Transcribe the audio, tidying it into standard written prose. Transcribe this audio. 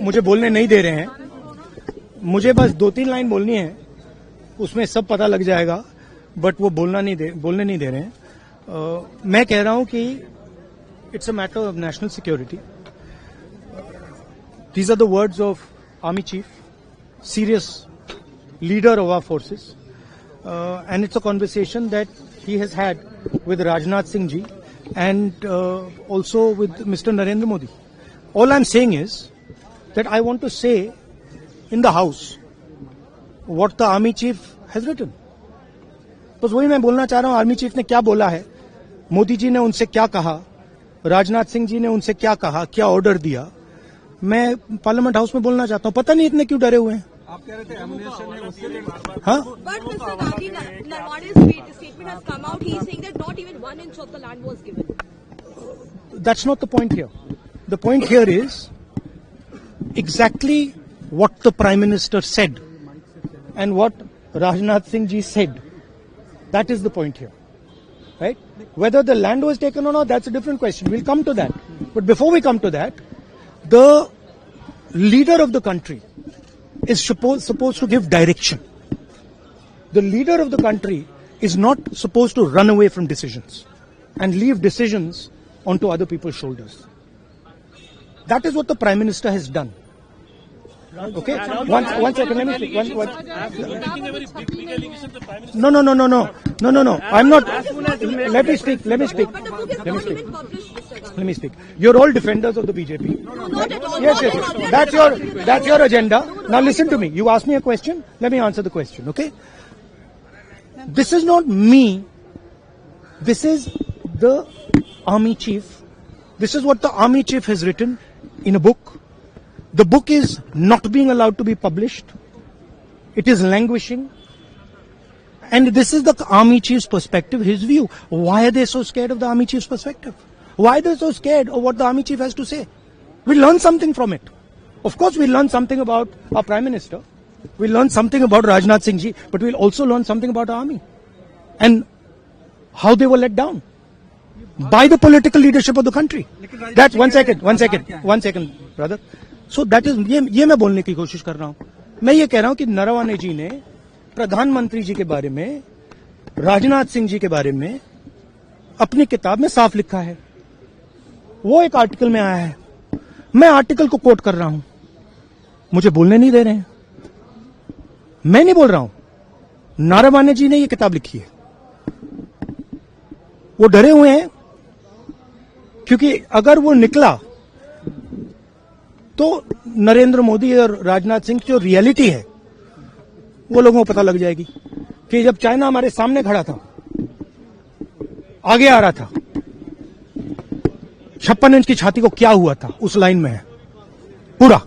मुझे बोलने नहीं दे रहे हैं। मुझे बस 2-3 लाइन बोलनी है, उसमें सब पता लग जाएगा, बट वो बोलने नहीं दे रहे हैं। मैं कह रहा हूं कि it's a matter of national security. These are the words of army chief, serious leader of our forces, and it's a conversation that he has had with Rajnath Singh ji and also with Mr. Narendra Modi. All I'm saying is that I want to say in the house what the army chief has written. बस वही मैं बोलना चाह रहा हूं, army chief ने क्या बोला है, मोदी जी ने उनसे क्या कहा, राजनाथ सिंह जी ने उनसे क्या कहा, क्या ऑर्डर दिया, मैं पार्लियामेंट हाउस में बोलना चाहता हूं। पता नहीं इतने क्यों डरे हुए हैं। आप कह रहे थे एमुनेशन है उसके लिए हाँ, But Mr. Gandhi, Narwade's statement has come out. He is saying that not even 1 inch of the land was given. that's not the point here. The point here is exactly what the Prime Minister said and what Rajnath Singh ji said. That is the point here. Right? Whether the land was taken or not, that's a different question. We'll come to that. But before we come to that, the leader of the country is supposed to give direction. The leader of the country is not supposed to run away from decisions and leave decisions onto other people's shoulders. That is what the Prime Minister has done. Okay? One second, let me speak. No. I'm not. Let me speak. But the book is not even published, Mr. Gandhi. Let me speak. You're all defenders of the BJP. No, not at all. Yes. That's your agenda. Now listen to me. You asked me a question. Let me answer the question. Okay? This is not me. This is the army chief. This is what the army chief has written in a book. The book is not being allowed to be published. It is languishing. And this is the army chief's perspective, his view. Why are they so scared of the army chief's perspective? Why are they so scared of what the army chief has to say? We learn something from it. Of course, we learn something about our Prime Minister. We learn something about Rajnath Singh ji, but we'll also learn something about our army. And how they were let down by the political leadership of the country. That's one second, brother. So that is, ये मैं बोलने की कोशिश कर रहा हूं। मैं ये कह रहा हूं कि नरवणे जी ने प्रधानमंत्री जी के बारे में, राजनाथ सिंह जी के बारे में अपनी किताब में साफ लिखा है। वो एक आर्टिकल में आया है, मैं आर्टिकल को कोट कर रहा हूं। मुझे बोलने नहीं दे रहे हैं। मैं नहीं बोल रहा हूं, नरवणे जी ने ये किताब लिखी है। वो डरे हुए हैं क्योंकि अगर वो निकला तो नरेंद्र मोदी और राजनाथ सिंह की जो रियलिटी है वो लोगों को पता लग जाएगी कि जब चाइना हमारे सामने खड़ा था, आगे आ रहा था, 56 इंच की छाती को क्या हुआ था, उस लाइन में है पूरा।